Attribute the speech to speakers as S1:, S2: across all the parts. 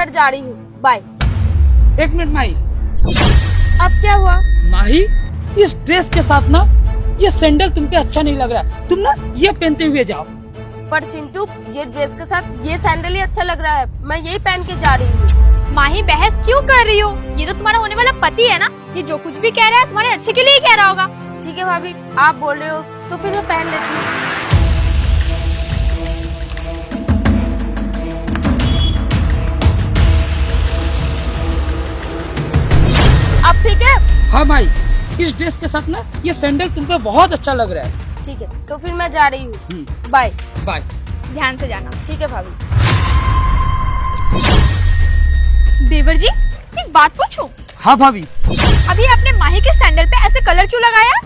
S1: घर जा रही हूँ, बाय।
S2: एक मिनट माही।
S1: अब क्या हुआ?
S2: माही, इस ड्रेस के साथ ना ये सैंडल तुम पे अच्छा नहीं लग रहा है, तुम ना ये पहनते हुए जाओ।
S1: पर चिंटू, ये ड्रेस के साथ ये सैंडल ही अच्छा लग रहा है, मैं यही पहन के जा रही हूँ।
S3: माही, बहस क्यों कर रही हो? ये तो तुम्हारा होने वाला पति है ना, ये जो कुछ भी कह रहा है तुम्हारे अच्छे के लिए ही कह रहा होगा।
S1: ठीक है भाभी, आप बोल रहे हो तो फिर मैं पहन लेती हूँ। अब ठीक है?
S2: हाँ माही, इस ड्रेस के साथ ना ये सैंडल तुम पे बहुत अच्छा लग रहा है।
S1: ठीक है, तो फिर मैं जा रही हूँ, बाय।
S2: बाय।
S3: ध्यान से जाना।
S1: ठीक है भाभी।
S3: देवर जी, एक बात पूछूं?
S2: हाँ भाभी।
S3: अभी आपने माही के सैंडल पे ऐसे कलर क्यों लगाया?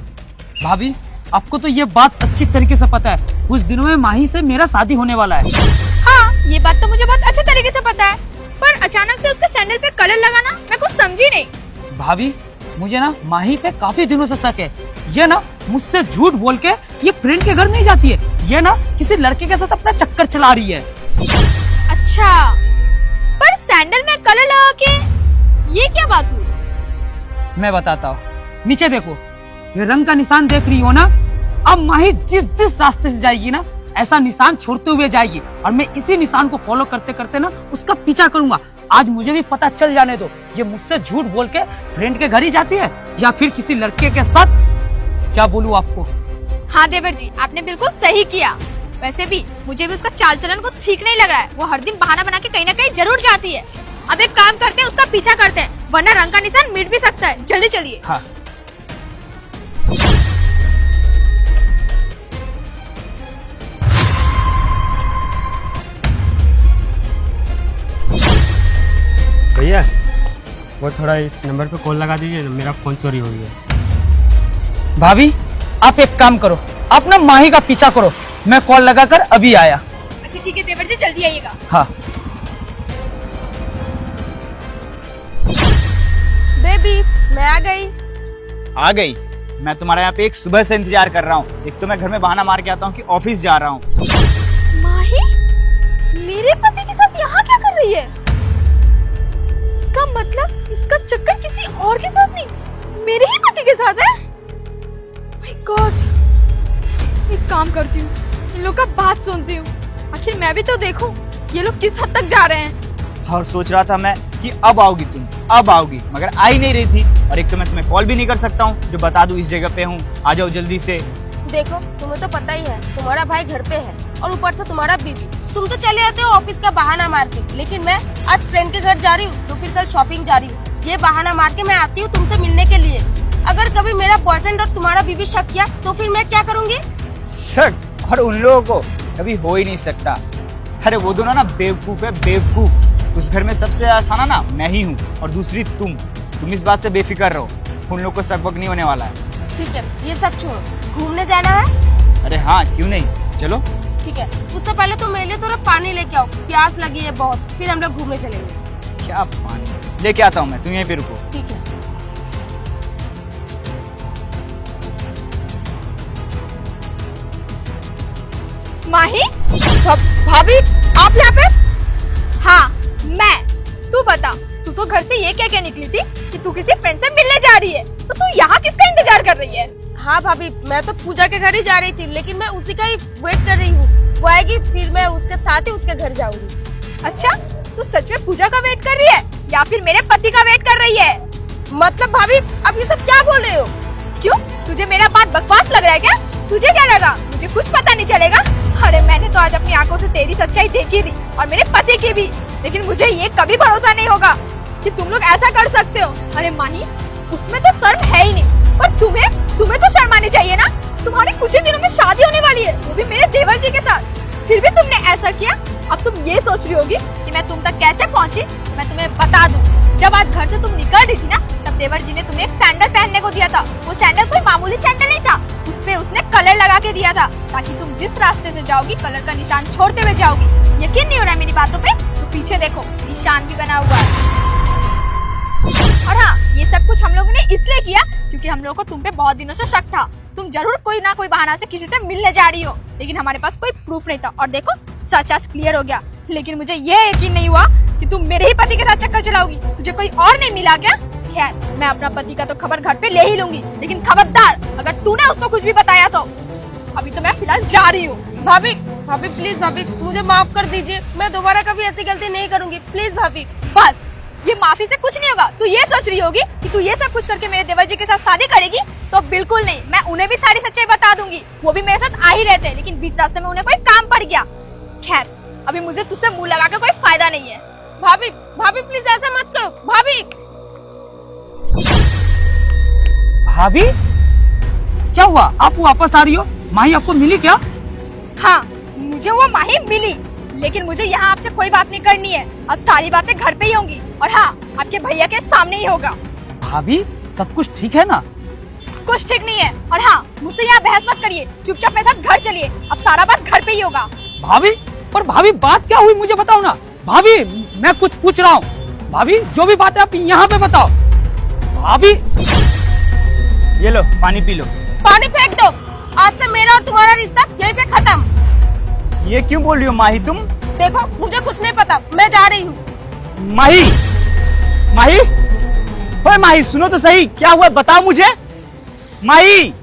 S2: भाभी, आपको तो ये बात अच्छी तरीके से पता है, कुछ दिनों में माही से मेरा शादी होने वाला है।
S3: हाँ, ये बात तो मुझे बहुत अच्छे तरीके से पता है, पर अचानक से उसके सैंडल पे कलर लगाना मैं कुछ समझी नहीं।
S2: भाभी, मुझे ना माही पे काफी दिनों से शक है। ये ना मुझसे झूठ बोल के ये फ्रेंड के घर नहीं जाती है, ये ना किसी लड़के के साथ अपना चक्कर चला रही है।
S3: अच्छा, पर सैंडल में कलर लगा के ये क्या बात हुई?
S2: मैं बताता हूँ, नीचे देखो, ये रंग का निशान देख रही हो ना? अब माही जिस जिस रास्ते से जाएगी ना, ऐसा निशान छोड़ते हुए जाएगी और मैं इसी निशान को फॉलो करते करते ना उसका पीछा करूंगा। आज मुझे भी पता चल जाने दो, ये मुझसे झूठ बोल के फ्रेंड के घर ही जाती है या फिर किसी लड़के के साथ। क्या बोलूं आपको?
S3: हाँ देवर जी, आपने बिल्कुल सही किया। वैसे भी मुझे भी उसका चाल चलन कुछ ठीक नहीं लग रहा है, वो हर दिन बहाना बना के कहीं ना कहीं जरूर जाती है। अब एक काम करते हैं, उसका पीछा करते हैं, वरना रंग का निशान मिट भी सकता है। जल्दी चलिए।
S2: हाँ।
S4: भैया, वो थोड़ा इस नंबर पे कॉल लगा दीजिए ना, मेरा फोन चोरी हो गया।
S2: भाभी, आप एक काम करो, आप ना माही का पीछा करो, मैं कॉल लगाकर अभी आया।
S3: अच्छा ठीक है देवर जी, जल्दी आइएगा।
S2: हाँ।
S1: बेबी, मैं आ गई।
S5: आ गई? मैं तुम्हारे यहाँ पे एक सुबह से इंतजार कर रहा हूँ। एक तो मैं घर में बहाना मार के आता हूँ कि ऑफिस जा रहा हूँ।
S3: माही, मेरे पति के साथ यहाँ क्या कर रही है? इसका मतलब इसका चक्कर किसी और के साथ नहीं, मेरे ही पति के साथ है। माय गॉड, एक काम करती हूँ, इन लोग का बात सुनती हूँ, आखिर मैं भी तो देखूं ये लोग किस हद तक जा रहे हैं।
S5: और सोच रहा था मैं कि अब आओगी तुम, अब आओगी, मगर आ ही नहीं रही थी। और एक तो मैं तुम्हें कॉल भी नहीं कर सकता हूँ जो बता दूं इस जगह पे हूँ, आ जाओ जल्दी से।
S1: देखो, तुम्हें तो पता ही है तुम्हारा भाई घर पे है और ऊपर से तुम्हारा बीबी। तुम तो चले आते हो ऑफिस का बहाना मार के, लेकिन मैं आज फ्रेंड के घर जा रही हूँ तो फिर कल शॉपिंग जा रही हूँ। ये बहाना मार के मैं आती हूँ तुमसे मिलने के लिए। अगर कभी मेरा बॉयफ्रेंड और तुम्हारा बीबी शक किया तो फिर मैं क्या करूँगी?
S5: शक? और उन लोगों को कभी हो ही नहीं सकता। अरे वो दोनों ना बेवकूफ है, बेवकूफ। उस घर में सबसे आसाना ना मैं ही हूँ और दूसरी तुम इस बात से बेफिक्र रहो, उन लोग को शक वक नहीं होने वाला है।
S1: ठीक है, ये सब छोड़ो, घूमने जाना है?
S5: अरे हाँ, क्यों नहीं, चलो।
S1: ठीक है, उससे पहले तो मेरे लिए थोड़ा पानी लेके आओ, प्यास लगी है बहुत, फिर हम लोग घूमने चलेंगे।
S5: क्या पानी लेके आता हूँ मैं, तुम यहीं पे रुको।
S1: ठीक है।
S3: माही,
S1: भाभी, आप यहाँ पे?
S3: हाँ मैं। तू बता, तू तो घर से ये क्या क्या निकली थी कि तू किसी फ्रेंड से मिलने जा रही है, तो तू यहाँ किसका इंतजार कर रही है?
S1: हाँ भाभी, मैं तो पूजा के घर ही जा रही थी, लेकिन मैं उसी का ही वेट कर रही हूँ। वो आएगी फिर मैं उसके साथ ही उसके घर जाऊंगी।
S3: अच्छा, तू सच में पूजा का वेट कर रही है या फिर मेरे पति का वेट कर रही है?
S1: मतलब भाभी, अब ये सब क्या बोल रहे हो?
S3: क्यों, तुझे मेरा बात बकवास लग रहा है क्या? तुझे क्या लगा मुझे कुछ पता नहीं चलेगा? अरे मैंने तो आज अपनी आंखों से तेरी सच्चाई देखी थी और मेरे पति की भी, लेकिन मुझे ये कभी भरोसा नहीं होगा कि तुम लोग ऐसा कर सकते हो। अरे माही, उसमें तो शर्म है ही नहीं, पर तुम्हें तो शर्म आनी चाहिए ना। तुम्हारी कुछ ही दिनों में शादी होने वाली है, वो भी मेरे देवर जी के साथ, फिर भी तुमने ऐसा किया। अब तुम ये सोच रही होगी कि मैं तुम तक कैसे पहुंची। मैं तुम्हें बता दूं, जब आज घर से तुम निकल रही थी ना, तब देवर जी ने तुम्हें एक सैंडल पहनने को दिया था। वो सैंडल कोई मामूली सैंडल नहीं था, उस पे उसने कलर लगा के दिया था ताकि तुम जिस रास्ते से जाओगी कलर का निशान छोड़ते हुए जाओगी। यकीन नहीं हो रहा है मेरी बातों पे? तो पीछे देखो, निशान भी बना हुआ है। और हाँ, ये सब कुछ हम लोगों ने इसलिए किया क्योंकि हम लोगों को तुम पे बहुत दिनों से शक था। तुम जरूर कोई ना कोई बहाना से किसी से मिलने जा रही हो, लेकिन हमारे पास कोई प्रूफ नहीं था। और देखो, सच आज क्लियर हो गया। लेकिन मुझे ये यकीन नहीं हुआ कि तुम मेरे ही पति के साथ चक्कर चलाओगी? तुझे कोई और नहीं मिला क्या? खैर, मैं अपना पति का तो खबर घर पे ले ही लूंगी, लेकिन खबरदार अगर तूने उसको कुछ भी बताया तो। अभी तो मैं फिलहाल जा रही हूँ।
S1: भाभी भाभी प्लीज भाभी, मुझे माफ कर दीजिए, मैं दोबारा कभी ऐसी गलती नहीं करूंगी, प्लीज भाभी।
S3: बस, ये माफी से कुछ नहीं होगा। तू ये सोच रही होगी कि तू ये सब कुछ करके मेरे देवर जी के साथ शादी करेगी? तो बिल्कुल नहीं, मैं उन्हें भी सारी सच्चाई बता दूंगी। वो भी मेरे साथ आ ही रहते हैं, लेकिन बीच रास्ते में उन्हें कोई काम पड़ गया। खैर, अभी मुझे तुझसे मुंह लगा के कोई फायदा नहीं है।
S1: भाभी भाभी प्लीज ऐसा मत करो भाभी।
S2: भाभी क्या हुआ, आप वापस आ रही हो? माही आपको मिली क्या?
S3: हाँ, मुझे वो माही मिली, लेकिन मुझे यहाँ आपसे कोई बात नहीं करनी है। अब सारी बातें घर पे ही होंगी, और हाँ, आपके भैया के सामने ही होगा।
S2: भाभी सब कुछ ठीक है ना?
S3: कुछ ठीक नहीं है, और हाँ, मुझसे यहाँ बहस मत करिए, चुपचाप मेरे साथ घर चलिए। अब सारा बात घर पे ही होगा।
S2: भाभी, पर भाभी बात क्या हुई मुझे बताओ ना। भाभी मैं कुछ पूछ रहा हूँ। भाभी जो भी बात है आप यहाँ पे बताओ। भाभी
S5: ये लो पानी पी लो।
S1: पानी फेंक दो, आज से मेरा और तुम्हारा रिश्ता यहीं पे खत्म।
S5: ये क्यों बोल रही हो माही तुम?
S1: देखो मुझे कुछ नहीं पता, मैं जा रही हूँ।
S5: माही, माही, ओए माही सुनो तो सही, क्या हुआ बताओ मुझे। माही